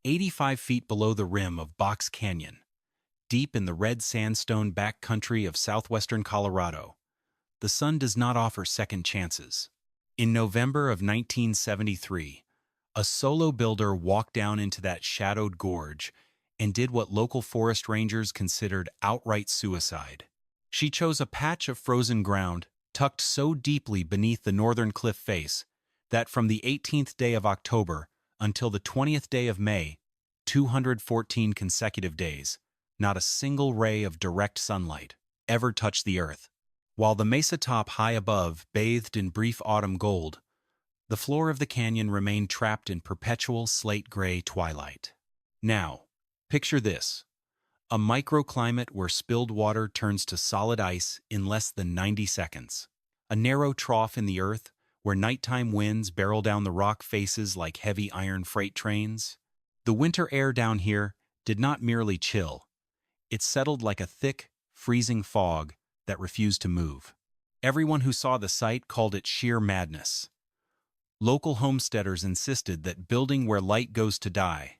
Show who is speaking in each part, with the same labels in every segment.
Speaker 1: 85 feet below the rim of Box Canyon, deep in the red sandstone backcountry of southwestern Colorado, the sun does not offer second chances. In November of 1973, a solo builder walked down into that shadowed gorge and did what local forest rangers considered outright suicide. She chose a patch of frozen ground tucked so deeply beneath the northern cliff face that from the 18th day of October until the 20th day of May, 214 consecutive days, not a single ray of direct sunlight ever touched the earth. While the mesa top high above bathed in brief autumn gold, the floor of the canyon remained trapped in perpetual slate-gray twilight. Now, picture this: a microclimate where spilled water turns to solid ice in less than 90 seconds. A narrow trough in the earth where nighttime winds barrel down the rock faces like heavy iron freight trains. The winter air down here did not merely chill. It settled like a thick, freezing fog that refused to move. Everyone who saw the sight called it sheer madness. Local homesteaders insisted that building where light goes to die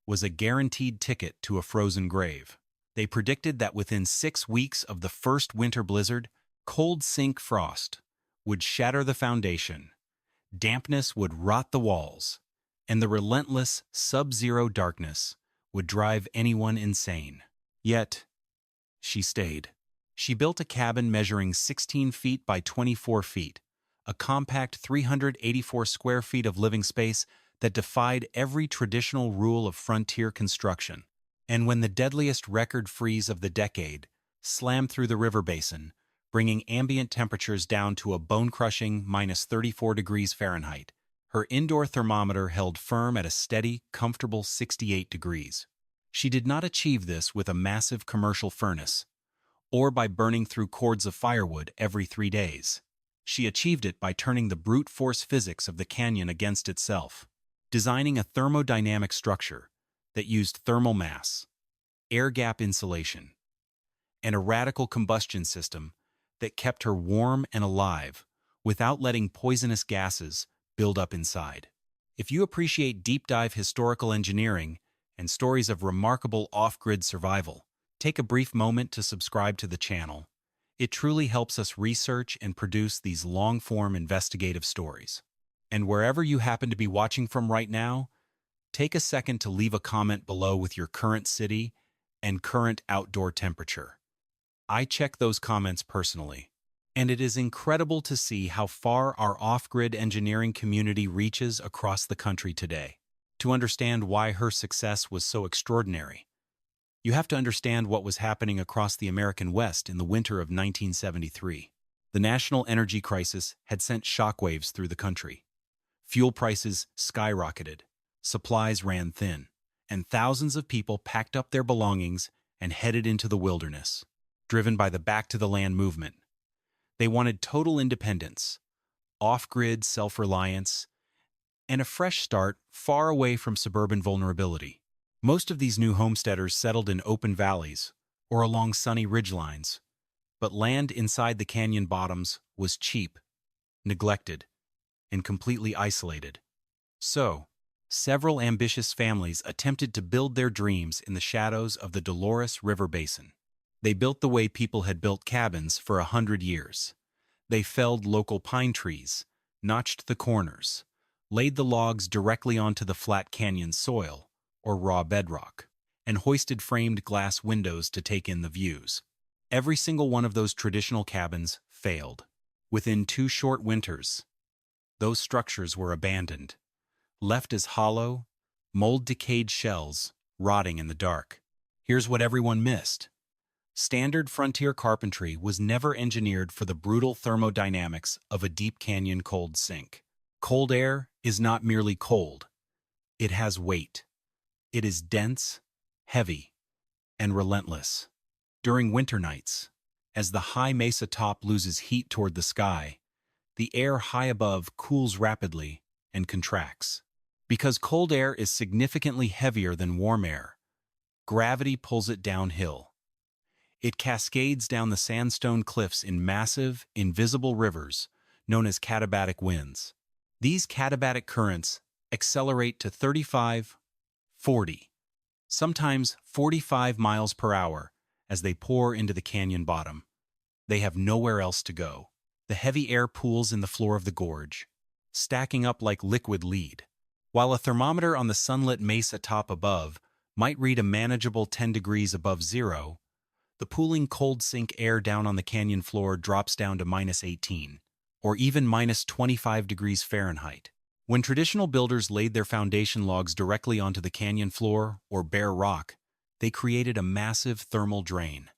Speaker 1: was a guaranteed ticket to a frozen grave. They predicted that within 6 weeks of the first winter blizzard, cold sink frost would shatter the foundation, dampness would rot the walls, and the relentless sub-zero darkness would drive anyone insane. Yet, she stayed. She built a cabin measuring 16 feet by 24 feet, a compact 384 square feet of living space that defied every traditional rule of frontier construction. And when the deadliest record freeze of the decade slammed through the river basin, bringing ambient temperatures down to a bone-crushing -34 degrees Fahrenheit, her indoor thermometer held firm at a steady, comfortable 68 degrees. She did not achieve this with a massive commercial furnace, or by burning through cords of firewood every 3 days. She achieved it by turning the brute force physics of the canyon against itself, designing a thermodynamic structure that used thermal mass, air gap insulation, and a radical combustion system that kept her warm and alive without letting poisonous gases build up inside. If you appreciate deep-dive historical engineering and stories of remarkable off-grid survival, take a brief moment to subscribe to the channel. It truly helps us research and produce these long-form investigative stories. And wherever you happen to be watching from right now, take a second to leave a comment below with your current city and current outdoor temperature. I check those comments personally, and it is incredible to see how far our off-grid engineering community reaches across the country today. To understand why her success was so extraordinary, you have to understand what was happening across the American West in the winter of 1973. The national energy crisis had sent shockwaves through the country. Fuel prices skyrocketed, supplies ran thin, and thousands of people packed up their belongings and headed into the wilderness, driven by the back-to-the-land movement. They wanted total independence, off-grid self-reliance, and a fresh start far away from suburban vulnerability. Most of these new homesteaders settled in open valleys or along sunny ridgelines, but land inside the canyon bottoms was cheap, neglected, and completely isolated. So, several ambitious families attempted to build their dreams in the shadows of the Dolores River Basin. They built the way people had built cabins for 100 years. They felled local pine trees, notched the corners, laid the logs directly onto the flat canyon soil, or raw bedrock, and hoisted framed glass windows to take in the views. Every single one of those traditional cabins failed. Within 2 short winters, those structures were abandoned, left as hollow, mold-decayed shells rotting in the dark. Here's what everyone missed. Standard frontier carpentry was never engineered for the brutal thermodynamics of a deep canyon cold sink. Cold air is not merely cold. It has weight. It is dense, heavy, and relentless. During winter nights, as the high mesa top loses heat toward the sky, the air high above cools rapidly and contracts. Because cold air is significantly heavier than warm air, gravity pulls it downhill. It cascades down the sandstone cliffs in massive, invisible rivers known as katabatic winds. These katabatic currents accelerate to 35, 40, sometimes 45 miles per hour as they pour into the canyon bottom. They have nowhere else to go. The heavy air pools in the floor of the gorge, stacking up like liquid lead. While a thermometer on the sunlit mesa top above might read a manageable 10 degrees above zero, the pooling cold sink air down on the canyon floor drops down to -18, or even -25 degrees Fahrenheit. When traditional builders laid their foundation logs directly onto the canyon floor or bare rock, they created a massive thermal drain.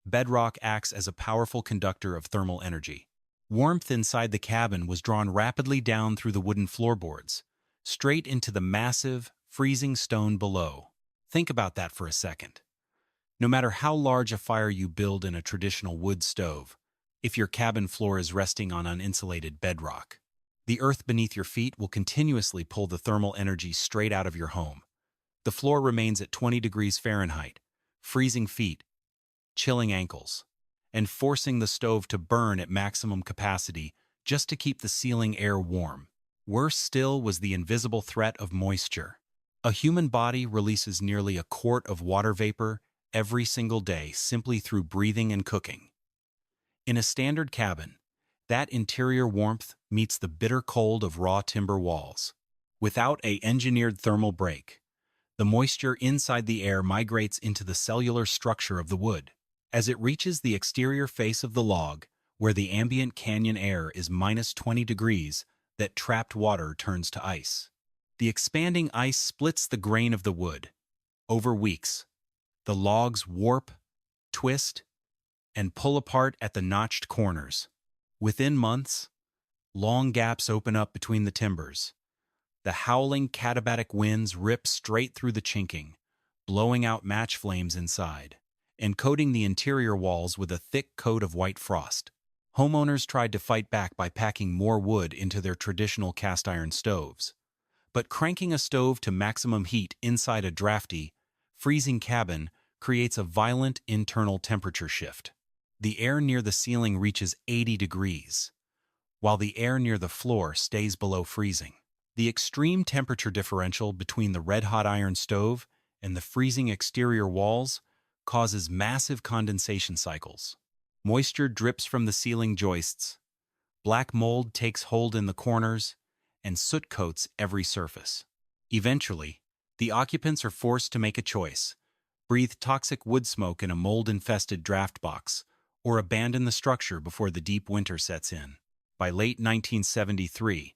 Speaker 1: Bedrock acts as a powerful conductor of thermal energy. Warmth inside the cabin was drawn rapidly down through the wooden floorboards, straight into the massive, freezing stone below. Think about that for a second. No matter how large a fire you build in a traditional wood stove, if your cabin floor is resting on uninsulated bedrock, the earth beneath your feet will continuously pull the thermal energy straight out of your home. The floor remains at 20 degrees Fahrenheit, freezing feet, chilling ankles, and forcing the stove to burn at maximum capacity just to keep the ceiling air warm. Worse still was the invisible threat of moisture. A human body releases nearly a quart of water vapor every single day simply through breathing and cooking. In a standard cabin, that interior warmth meets the bitter cold of raw timber walls. Without an engineered thermal break, the moisture inside the air migrates into the cellular structure of the wood. As it reaches the exterior face of the log, where the ambient canyon air is -20 degrees, that trapped water turns to ice. The expanding ice splits the grain of the wood. Over weeks, the logs warp, twist, and pull apart at the notched corners. Within months, long gaps open up between the timbers. The howling katabatic winds rip straight through the chinking, blowing out match flames inside, and coating the interior walls with a thick coat of white frost. Homeowners tried to fight back by packing more wood into their traditional cast iron stoves. But cranking a stove to maximum heat inside a drafty, freezing cabin creates a violent internal temperature shift. The air near the ceiling reaches 80 degrees, while the air near the floor stays below freezing. The extreme temperature differential between the red-hot iron stove and the freezing exterior walls causes massive condensation cycles. Moisture drips from the ceiling joists, black mold takes hold in the corners, and soot coats every surface. Eventually, the occupants are forced to make a choice: breathe toxic wood smoke in a mold-infested draft box, or abandon the structure before the deep winter sets in. By late 1973,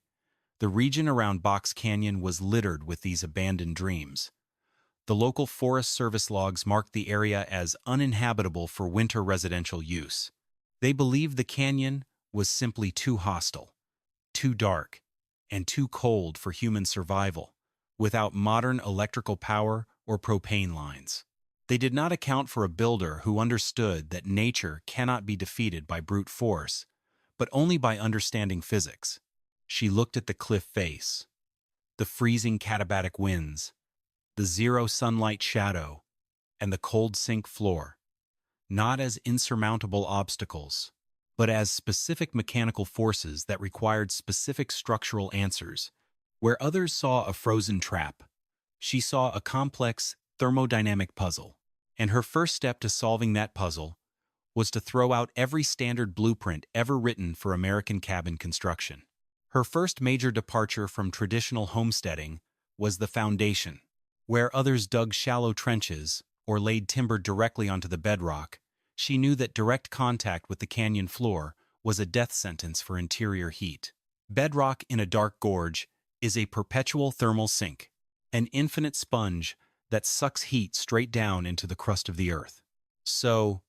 Speaker 1: the region around Box Canyon was littered with these abandoned dreams. The local Forest Service logs marked the area as uninhabitable for winter residential use. They believed the canyon was simply too hostile, too dark, and too cold for human survival, without modern electrical power or propane lines. They did not account for a builder who understood that nature cannot be defeated by brute force, but only by understanding physics. She looked at the cliff face, the freezing katabatic winds, the zero sunlight shadow, and the cold sink floor, not as insurmountable obstacles, but as specific mechanical forces that required specific structural answers. Where others saw a frozen trap, she saw a complex thermodynamic puzzle, and her first step to solving that puzzle was to throw out every standard blueprint ever written for American cabin construction. Her first major departure from traditional homesteading was the foundation. Where others dug shallow trenches or laid timber directly onto the bedrock, she knew that direct contact with the canyon floor was a death sentence for interior heat. Bedrock in a dark gorge is a perpetual thermal sink, an infinite sponge that sucks heat straight down into the crust of the earth. So,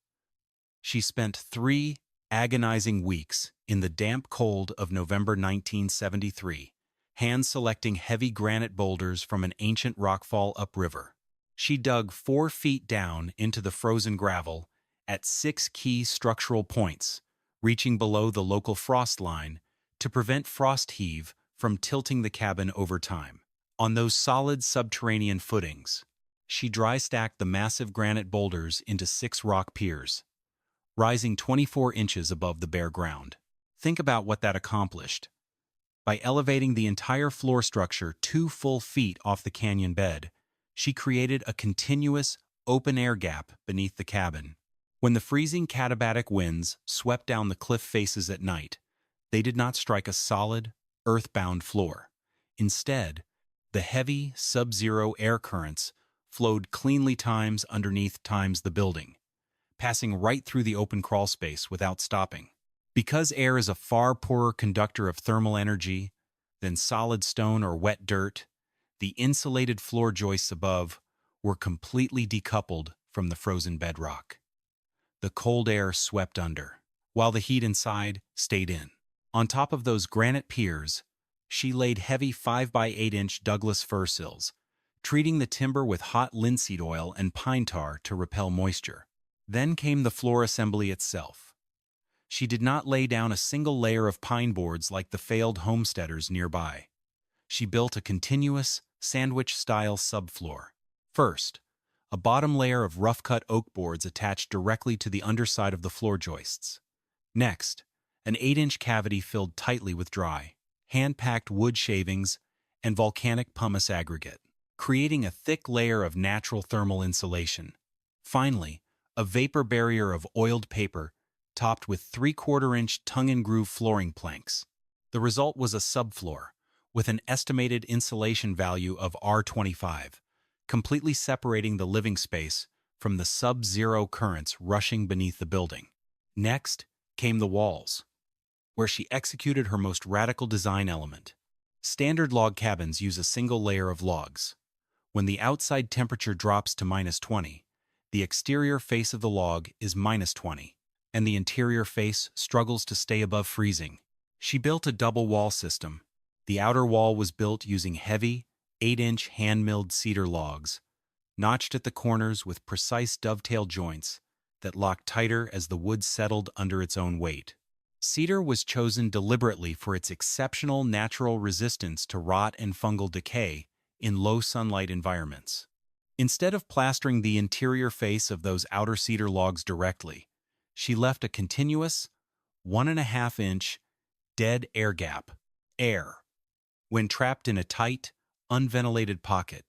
Speaker 1: she spent 3 agonizing weeks in the damp cold of November 1973, hand-selecting heavy granite boulders from an ancient rockfall upriver. She dug 4 feet down into the frozen gravel at 6 key structural points, reaching below the local frost line to prevent frost heave from tilting the cabin over time. On those solid subterranean footings, she dry-stacked the massive granite boulders into 6 rock piers, rising 24 inches above the bare ground. Think about what that accomplished. By elevating the entire floor structure 2 full feet off the canyon bed, She created a continuous, open-air gap beneath the cabin. When the freezing katabatic winds swept down the cliff faces at night, they did not strike a solid, earthbound floor. Instead, the heavy, sub-zero air currents flowed cleanly times underneath times the building, passing right through the open crawl space without stopping. Because air is a far poorer conductor of thermal energy than solid stone or wet dirt, the insulated floor joists above were completely decoupled from the frozen bedrock. The cold air swept under, while the heat inside stayed in. On top of those granite piers, she laid heavy 5 by 8 inch Douglas fir sills, treating the timber with hot linseed oil and pine tar to repel moisture. Then came the floor assembly itself. She did not lay down a single layer of pine boards like the failed homesteaders nearby. She built a continuous, sandwich-style subfloor. First, a bottom layer of rough-cut oak boards attached directly to the underside of the floor joists. Next, an 8-inch cavity filled tightly with dry, hand-packed wood shavings and volcanic pumice aggregate, creating a thick layer of natural thermal insulation. Finally, a vapor barrier of oiled paper topped with 3/4-inch tongue-and-groove flooring planks. The result was a subfloor with an estimated insulation value of R25, completely separating the living space from the sub-zero currents rushing beneath the building. Next came the walls, where she executed her most radical design element. Standard log cabins use a single layer of logs. When the outside temperature drops to -20, the exterior face of the log is -20, and the interior face struggles to stay above freezing. She built a double wall system. The outer wall was built using heavy, 8-inch hand-milled cedar logs, notched at the corners with precise dovetail joints that locked tighter as the wood settled under its own weight. Cedar was chosen deliberately for its exceptional natural resistance to rot and fungal decay in low sunlight environments. Instead of plastering the interior face of those outer cedar logs directly, she left a continuous, 1.5-inch dead air gap. Air, when trapped in a tight, unventilated pocket,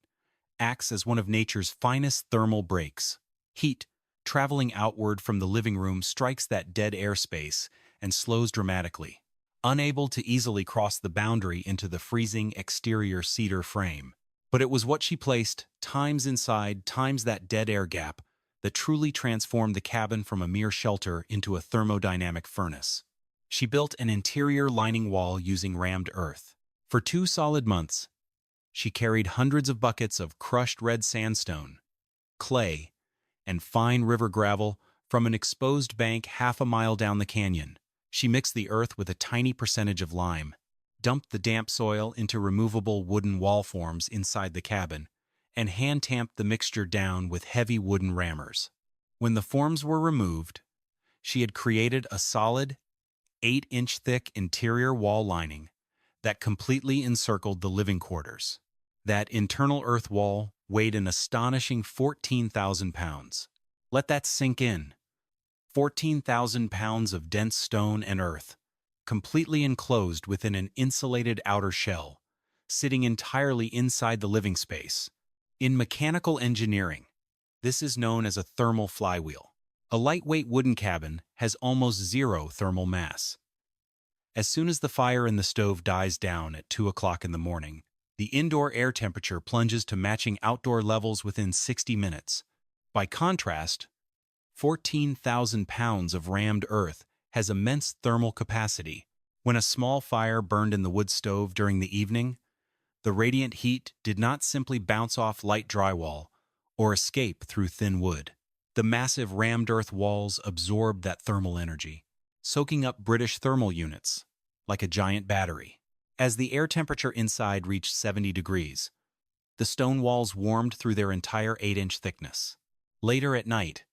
Speaker 1: acts as one of nature's finest thermal breaks. Heat, traveling outward from the living room, strikes that dead air space and slows dramatically, unable to easily cross the boundary into the freezing exterior cedar frame. But it was what she placed, times inside, times that dead air gap, that truly transformed the cabin from a mere shelter into a thermodynamic furnace. She built an interior lining wall using rammed earth. For 2 solid months, she carried hundreds of buckets of crushed red sandstone, clay, and fine river gravel from an exposed bank half a mile down the canyon. She mixed the earth with a tiny percentage of lime, dumped the damp soil into removable wooden wall forms inside the cabin, and hand-tamped the mixture down with heavy wooden rammers. When the forms were removed, she had created a solid, 8-inch thick interior wall lining that completely encircled the living quarters. That internal earth wall weighed an astonishing 14,000 pounds. Let that sink in. 14,000 pounds of dense stone and earth, completely enclosed within an insulated outer shell, sitting entirely inside the living space. In mechanical engineering, this is known as a thermal flywheel. A lightweight wooden cabin has almost zero thermal mass. As soon as the fire in the stove dies down at 2 o'clock in the morning, the indoor air temperature plunges to matching outdoor levels within 60 minutes. By contrast, 14,000 pounds of rammed earth has immense thermal capacity. When a small fire burned in the wood stove during the evening, the radiant heat did not simply bounce off light drywall or escape through thin wood. The massive rammed earth walls absorbed that thermal energy, soaking up British thermal units like a giant battery. As the air temperature inside reached 70 degrees, the stone walls warmed through their entire 8-inch thickness. Later at night,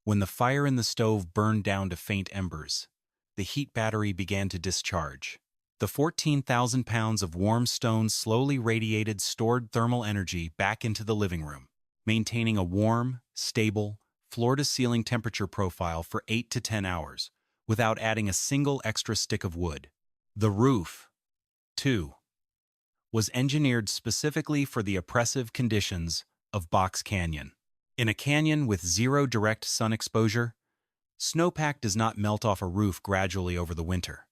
Speaker 1: when the fire in the stove burned down to faint embers, the heat battery began to discharge. The 14,000 pounds of warm stone slowly radiated stored thermal energy back into the living room, maintaining a warm, stable, floor-to-ceiling temperature profile for 8 to 10 hours, without adding a single extra stick of wood. The roof, too, was engineered specifically for the oppressive conditions of Box Canyon. In a canyon with zero direct sun exposure, snowpack does not melt off a roof gradually over the winter.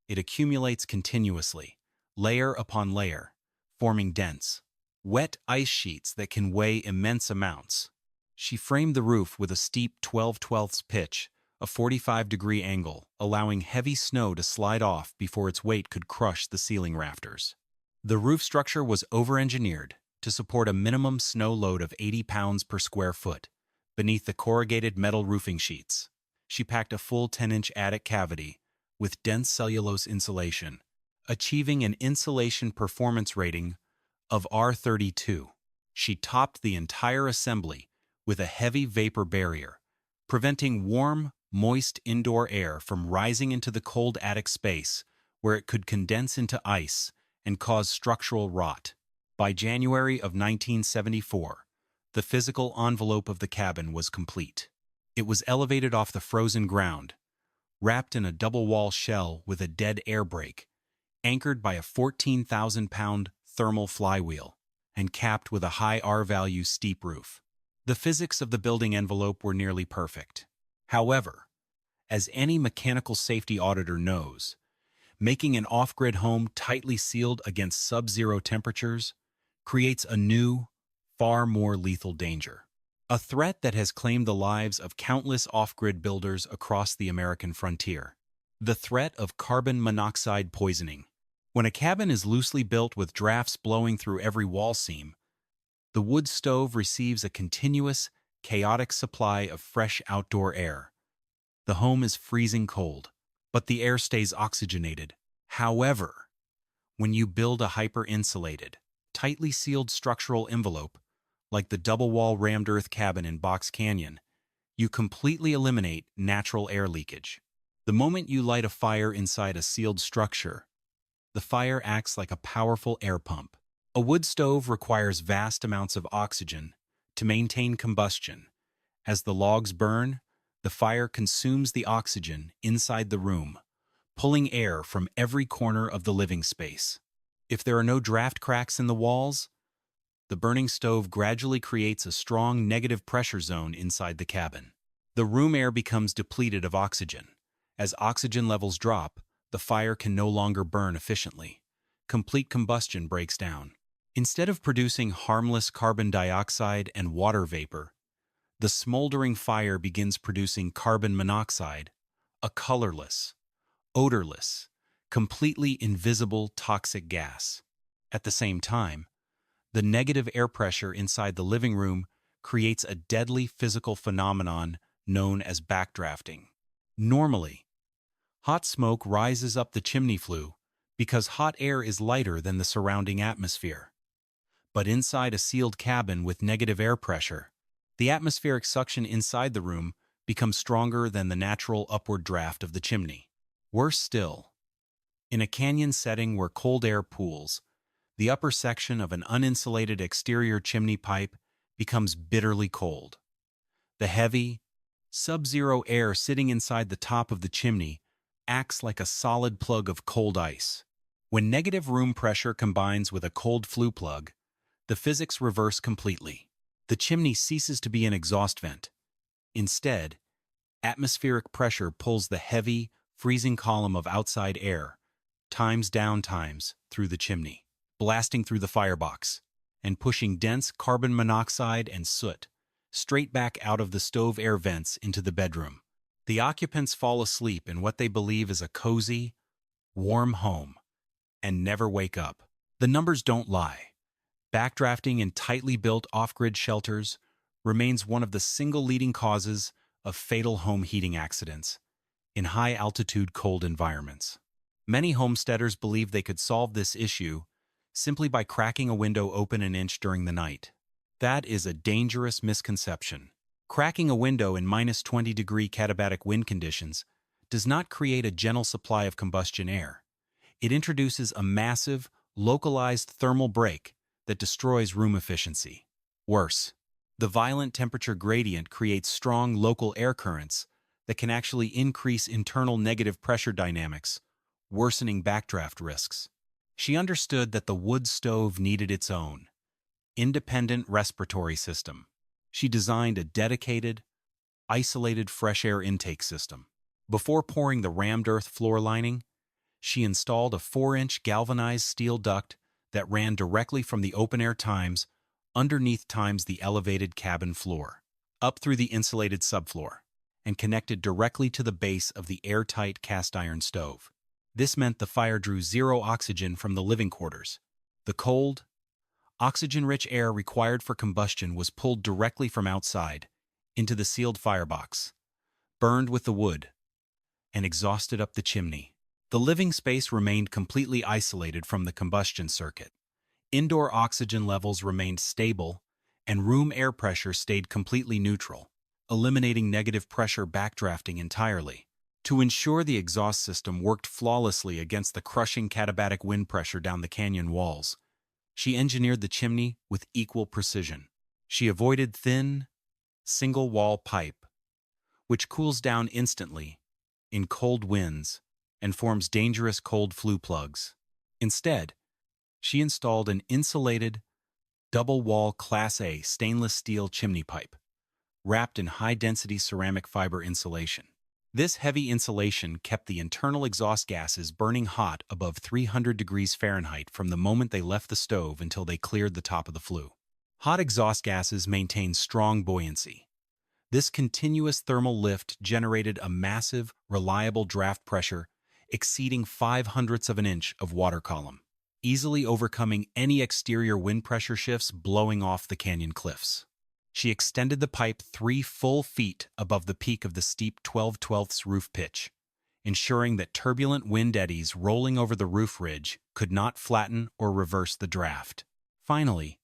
Speaker 1: It accumulates continuously, layer upon layer, forming dense, wet ice sheets that can weigh immense amounts. She framed the roof with a steep 12/12 pitch, a 45-degree angle, allowing heavy snow to slide off before its weight could crush the ceiling rafters. The roof structure was over-engineered to support a minimum snow load of 80 pounds per square foot beneath the corrugated metal roofing sheets. She packed a full 10-inch attic cavity with dense cellulose insulation, achieving an insulation performance rating of R32. She topped the entire assembly with a heavy vapor barrier, preventing warm, moist indoor air from rising into the cold attic space where it could condense into ice and cause structural rot. By January of 1974, the physical envelope of the cabin was complete. It was elevated off the frozen ground, wrapped in a double-wall shell with a dead air brake, anchored by a 14,000-pound thermal flywheel, and capped with a high R-value steep roof. The physics of the building envelope were nearly perfect. However, as any mechanical safety auditor knows, making an off-grid home tightly sealed against sub-zero temperatures creates a new, far more lethal danger. A threat that has claimed the lives of countless off-grid builders across the American frontier. The threat of carbon monoxide poisoning. When a cabin is loosely built with drafts blowing through every wall seam, the wood stove receives a continuous, chaotic supply of fresh outdoor air. The home is freezing cold, but the air stays oxygenated. However, when you build a hyper-insulated, tightly sealed structural envelope, like the double-wall rammed earth cabin in Box Canyon, you completely eliminate natural air leakage. The moment you light a fire inside a sealed structure, the fire acts like a powerful air pump. A wood stove requires vast amounts of oxygen to maintain combustion. As the logs burn, the fire consumes the oxygen inside the room, pulling air from every corner of the living space. If there are no draft cracks in the walls, the burning stove gradually creates a strong negative pressure zone inside the cabin. The room air becomes depleted of oxygen. As oxygen levels drop, the fire can no longer burn efficiently. Complete combustion breaks down. Instead of producing harmless carbon dioxide and water vapor, the smoldering fire begins producing carbon monoxide, a colorless, odorless, completely invisible toxic gas. At the same time, the negative air pressure inside the living room creates a deadly physical phenomenon known as backdrafting. Normally, hot smoke rises up the chimney flue because hot air is lighter than the surrounding atmosphere. But inside a sealed cabin with negative air pressure, the atmospheric suction inside the room becomes stronger than the natural upward draft of the chimney. Worse still, in a canyon setting where cold air pools, the upper section of an uninsulated exterior chimney pipe becomes bitterly cold. The heavy, sub-zero air sitting inside the top of the chimney acts like a solid plug of cold ice. When negative room pressure combines with a cold flue plug, the physics reverse completely. The chimney ceases to be an exhaust vent. Instead, atmospheric pressure pulls the heavy, freezing column of outside air, times down times, through the chimney, blasting through the firebox, and pushing dense carbon monoxide and soot straight back out of the stove air vents into the bedroom. The occupants fall asleep in what they believe is a cozy, warm home, and never wake up. The numbers don't lie. Backdrafting in tightly built off-grid shelters remains one of the single leading causes of fatal home heating accidents in high-altitude cold environments. Many homesteaders believe they could solve this issue simply by cracking a window open an inch during the night. That is a dangerous misconception. Cracking a window in -20-degree katabatic wind conditions does not create a gentle supply of combustion air. It introduces a massive, localized thermal break that destroys room efficiency. Worse, the violent temperature gradient creates strong local air currents that can actually increase internal negative pressure dynamics, worsening backdraft risks. She understood that the wood stove needed its own, independent respiratory system. She designed a dedicated, isolated fresh air intake system. Before pouring the rammed earth floor lining, she installed a 4-inch galvanized steel duct that ran directly from the open-air times underneath the elevated cabin floor, up through the insulated subfloor, and connected directly to the base of the airtight cast-iron stove. This meant the fire drew zero oxygen from the living quarters. The cold, oxygen-rich air required for combustion was pulled directly from outside into the sealed firebox, burned with the wood, and exhausted up the chimney. The living space remained completely isolated from the combustion circuit. Indoor oxygen levels remained stable, and room air pressure stayed completely neutral, eliminating negative pressure backdrafting entirely. To ensure the exhaust system worked flawlessly against the crushing katabatic wind pressure down the canyon walls, she engineered the chimney with equal precision. She avoided thin, single-wall pipe, which cools down instantly in cold winds and forms dangerous cold flue plugs. Instead, she installed an insulated, double-wall Class A stainless steel chimney pipe, wrapped in high-density ceramic fiber insulation. This heavy insulation kept the internal exhaust gases burning hot above 300 degrees Fahrenheit from the moment they left the stove until they cleared the top of the flue. Hot exhaust gases maintain strong buoyancy. This continuous thermal lift generated a massive, reliable draft pressure exceeding 0.05 of an inch of water column, easily overcoming any exterior wind pressure shifts blowing off the canyon cliffs. She extended the pipe 3 full feet above the peak of the steep 12/12 roof pitch, ensuring that turbulent wind eddies rolling over the roof ridge could not flatten or reverse the draft. Finally,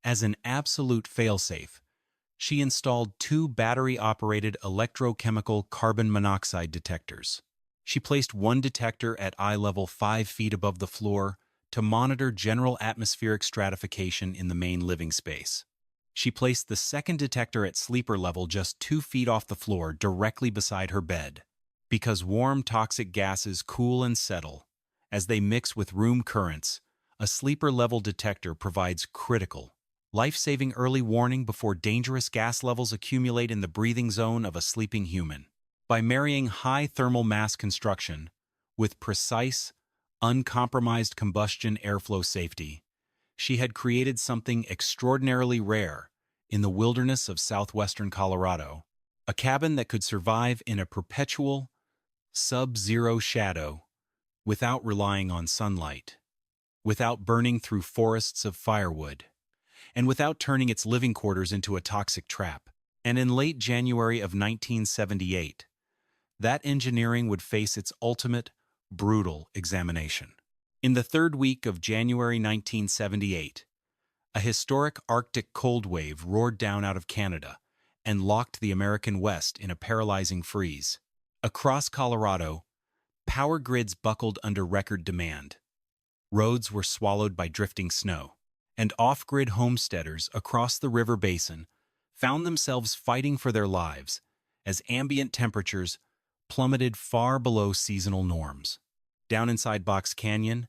Speaker 1: as an absolute failsafe, she installed 2 battery-operated electrochemical carbon monoxide detectors. She placed one detector at eye level 5 feet above the floor to monitor general atmospheric stratification in the main living space. She placed the second detector at sleeper level just 2 feet off the floor directly beside her bed. Because warm toxic gases cool and settle as they mix with room currents, a sleeper level detector provides critical, life-saving early warning before dangerous gas levels accumulate in the breathing zone of a sleeping human. By marrying high thermal mass construction with precise, uncompromised combustion airflow safety, she had created something extraordinarily rare in the wilderness of southwestern Colorado, a cabin that could survive in a perpetual, sub-zero shadow without relying on sunlight, without burning through forests of firewood, and without turning its living quarters into a toxic trap. And in late January of 1978, that engineering would face its ultimate, brutal examination. In the third week of January 1978, a historic Arctic cold wave roared down out of Canada and locked the American West in a paralyzing freeze. Across Colorado, power grids buckled under record demand. Roads were swallowed by drifting snow, and off-grid homesteaders across the river basin found themselves fighting for their lives as ambient temperatures plummeted far below seasonal norms. Down inside Box Canyon,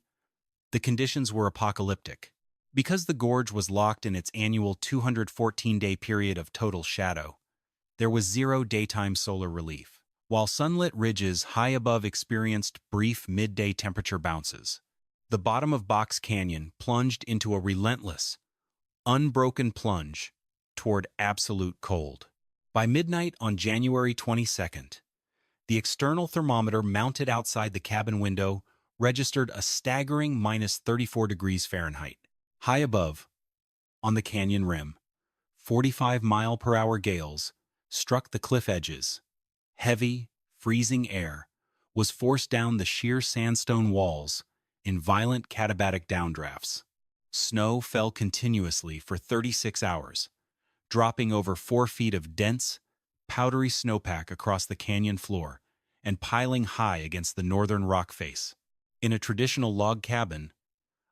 Speaker 1: the conditions were apocalyptic. Because the gorge was locked in its annual 214-day period of total shadow, there was zero daytime solar relief, while sunlit ridges high above experienced brief midday temperature bounces. The bottom of Box Canyon plunged into a relentless, unbroken plunge toward absolute cold. By midnight on January 22nd, the external thermometer mounted outside the cabin window registered a staggering -34 degrees Fahrenheit. High above, on the canyon rim, 45-mile-per-hour gales struck the cliff edges. Heavy, freezing air was forced down the sheer sandstone walls in violent katabatic downdrafts. Snow fell continuously for 36 hours, dropping over 4 feet of dense, powdery snowpack across the canyon floor and piling high against the northern rock face. In a traditional log cabin,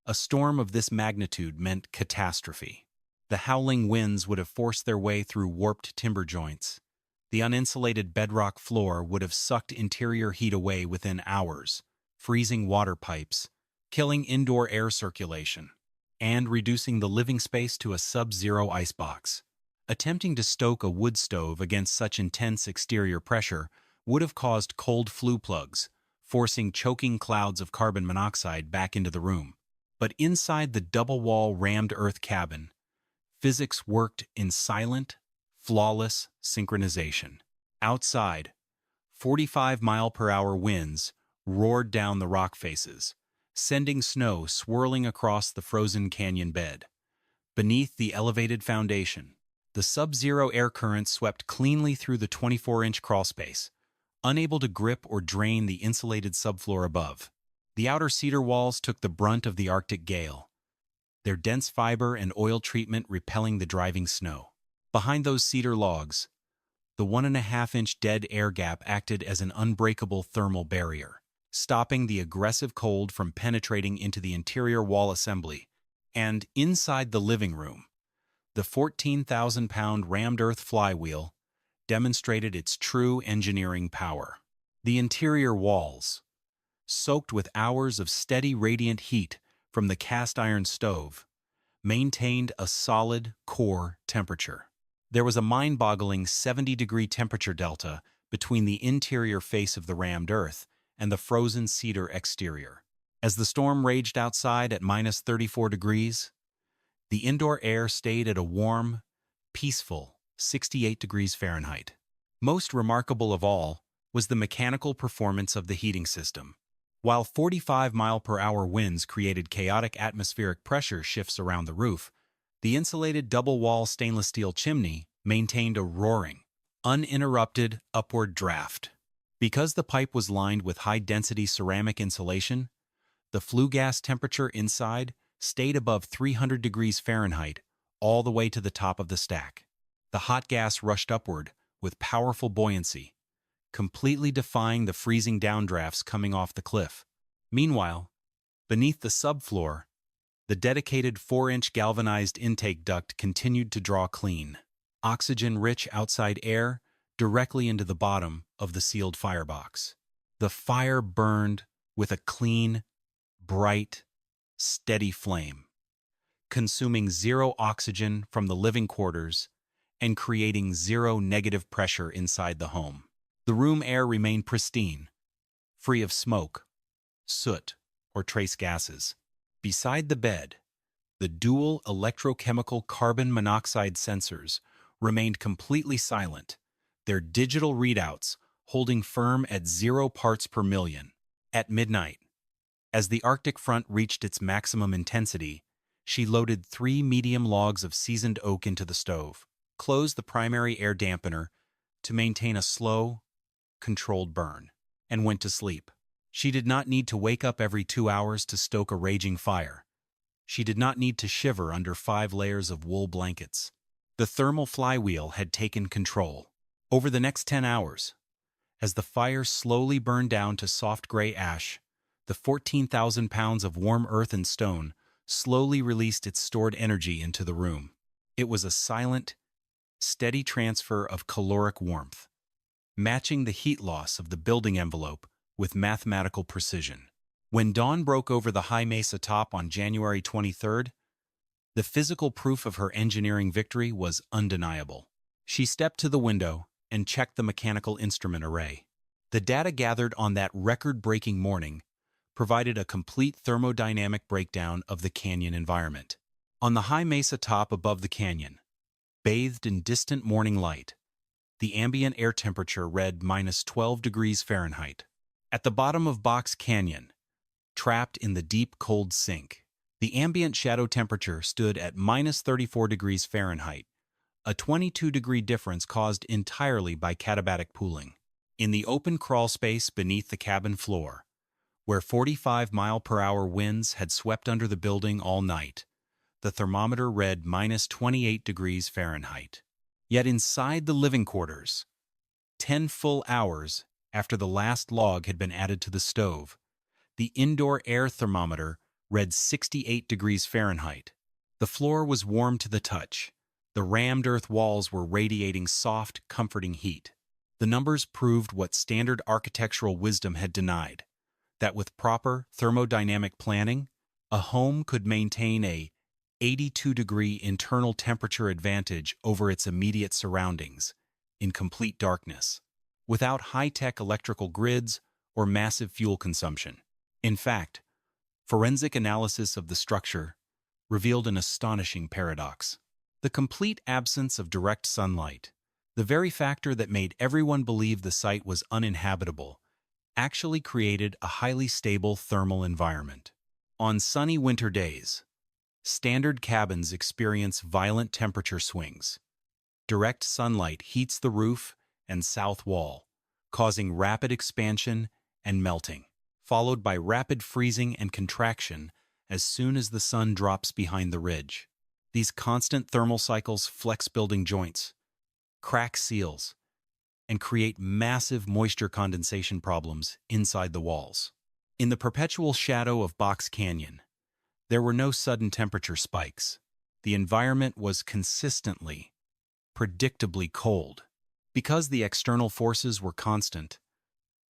Speaker 1: a storm of this magnitude meant catastrophe. The howling winds would have forced their way through warped timber joints. The uninsulated bedrock floor would have sucked interior heat away within hours, freezing water pipes, killing indoor air circulation, and reducing the living space to a sub-zero icebox. Attempting to stoke a wood stove against such intense exterior pressure would have caused cold flue plugs, forcing choking clouds of carbon monoxide back into the room. But inside the double-wall rammed earth cabin, physics worked in silent, flawless synchronization. Outside, 45-mile-per-hour winds roared down the rock faces, sending snow swirling across the frozen canyon bed. Beneath the elevated foundation, the sub-zero air currents swept cleanly through the 24-inch crawlspace, unable to grip or drain the insulated subfloor above. The outer cedar walls took the brunt of the Arctic gale, their dense fiber and oil treatment repelling the driving snow. Behind those cedar logs, the 1.5-inch dead air gap acted as an unbreakable thermal barrier, stopping the aggressive cold from penetrating into the interior wall assembly. And inside the living room, the 14,000-pound rammed earth flywheel demonstrated its true engineering power. The interior walls, soaked with hours of steady radiant heat from the cast iron stove, maintained a solid core temperature. There was a mind-boggling 70-degree temperature delta between the interior face of the rammed earth and the frozen cedar exterior. As the storm raged outside at minus 34 degrees, the indoor air stayed at a warm, peaceful 68 degrees Fahrenheit. Most remarkable of all was the mechanical performance of the heating system. While 45-mile-per-hour winds created chaotic atmospheric pressure shifts around the roof, the insulated double-wall stainless steel chimney maintained a roaring, uninterrupted upward draft. Because the pipe was lined with high-density ceramic insulation, the flue gas temperature inside stayed above 300 degrees Fahrenheit all the way to the top of the stack. The hot gas rushed upward with powerful buoyancy, completely defying the freezing downdrafts coming off the cliff. Meanwhile, beneath the subfloor, the dedicated 4-inch galvanized intake duct continued to draw clean, oxygen-rich outside air directly into the bottom of the sealed firebox. The fire burned with a clean, bright, steady flame, consuming zero oxygen from the living quarters and creating zero negative pressure inside the home. The room air remained pristine, free of smoke, soot, or trace gases. Beside the bed, the dual electrochemical carbon monoxide sensors remained completely silent, their digital readouts holding firm at 0 parts per million. At midnight, as the Arctic front reached its maximum intensity, she loaded 3 medium logs of seasoned oak into the stove, closed the primary air dampener to maintain a slow, controlled burn, and went to sleep. She did not need to wake up every 2 hours to stoke a raging fire. She did not need to shiver under 5 layers of wool blankets. The thermal flywheel had taken control. Over the next 10 hours, as the fire slowly burned down to soft gray ash, the 14,000 pounds of warm earth and stone slowly released its stored energy into the room. It was a silent, steady transfer of caloric warmth, matching the heat loss of the building envelope with mathematical precision. When dawn broke over the high mesa top on January 23rd, the physical proof of her engineering victory was undeniable. She stepped to the window and checked the mechanical instrument array. The data gathered on that record-breaking morning provided a complete thermodynamic breakdown of the canyon environment. On the high mesa top above the canyon, bathed in distant morning light, the ambient air temperature read minus 12 degrees Fahrenheit. At the bottom of Box Canyon, trapped in the deep cold sink, the ambient shadow temperature stood at minus 34 degrees Fahrenheit, a 22-degree difference caused entirely by katabatic pooling. In the open crawl space beneath the cabin floor, where 45-mile-per-hour winds had swept under the building all night, the thermometer read minus 28 degrees Fahrenheit. Yet inside the living quarters, 10 full hours after the last log had been added to the stove, the indoor air thermometer read 68 degrees Fahrenheit. The floor was warm to the touch. The rammed earth walls were radiating soft, comforting heat. The numbers proved what standard architectural wisdom had denied, that with proper thermodynamic planning, a home could maintain a 82-degree internal temperature advantage over its immediate surroundings, in complete darkness, without high-tech electrical grids or massive fuel consumption. In fact, forensic analysis of the structure revealed an astonishing paradox. The complete absence of direct sunlight, the very factor that made everyone believe the site was uninhabitable, actually created a highly stable thermal environment. On sunny winter days, standard cabins experience violent temperature swings. Direct sunlight heats the roof and south wall, causing rapid expansion and melting, followed by rapid freezing and contraction as soon as the sun drops behind the ridge. These constant thermal cycles flex building joints, crack seals, and create massive moisture condensation problems inside the walls. In the perpetual shadow of Box Canyon, there were no sudden temperature spikes. The environment was consistently, predictably cold. Because the external forces were constant,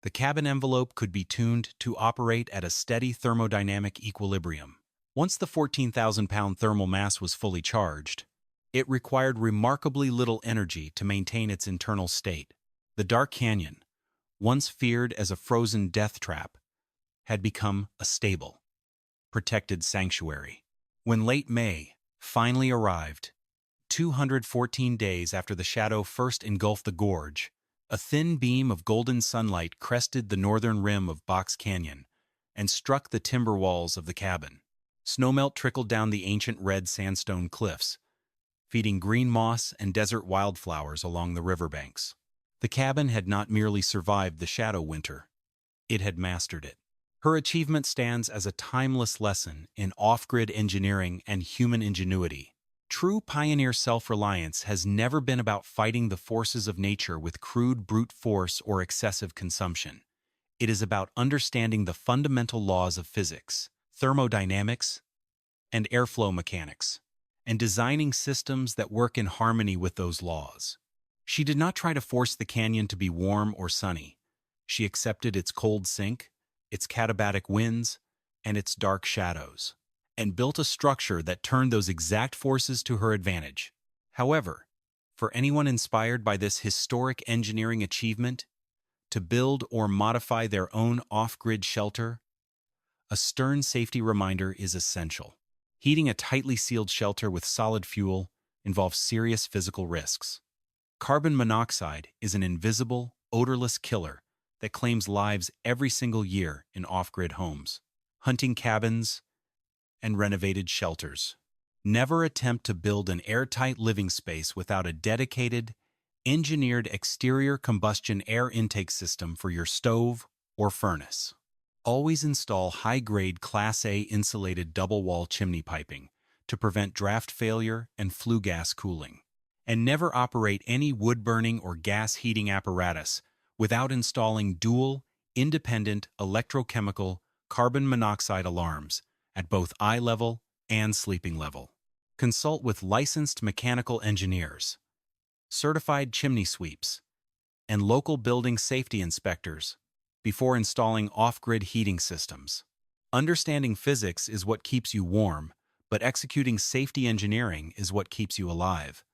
Speaker 1: the cabin envelope could be tuned to operate at a steady thermodynamic equilibrium. Once the 14,000-pound thermal mass was fully charged, it required remarkably little energy to maintain its internal state. The dark canyon, once feared as a frozen death trap, had become a stable, protected sanctuary. When late May finally arrived, 214 days after the shadow first engulfed the gorge, a thin beam of golden sunlight crested the northern rim of Box Canyon and struck the timber walls of the cabin. Snowmelt trickled down the ancient red sandstone cliffs, feeding green moss and desert wildflowers along the riverbanks. The cabin had not merely survived the shadow winter, it had mastered it. Her achievement stands as a timeless lesson in off-grid engineering and human ingenuity. True pioneer self-reliance has never been about fighting the forces of nature with crude brute force or excessive consumption. It is about understanding the fundamental laws of physics, thermodynamics, and airflow mechanics, and designing systems that work in harmony with those laws. She did not try to force the canyon to be warm or sunny. She accepted its cold sink, its katabatic winds, and its dark shadows, and built a structure that turned those exact forces to her advantage. However, for anyone inspired by this historic engineering achievement, to build or modify their own off-grid shelter, a stern safety reminder is essential. Heating a tightly sealed shelter with solid fuel involves serious physical risks. Carbon monoxide is an invisible, odorless killer that claims lives every single year in off-grid homes, hunting cabins, and renovated shelters. Never attempt to build an airtight living space without a dedicated, engineered exterior combustion air intake system for your stove or furnace. Always install high-grade Class A insulated double-wall chimney piping to prevent draft failure and flue gas cooling. And never operate any wood-burning or gas heating apparatus without installing dual, independent electrochemical carbon monoxide alarms at both eye level and sleeping level. Consult with licensed mechanical engineers, certified chimney sweeps, and local building safety inspectors before installing off-grid heating systems. Understanding physics is what keeps you warm, but executing safety engineering is what keeps you alive.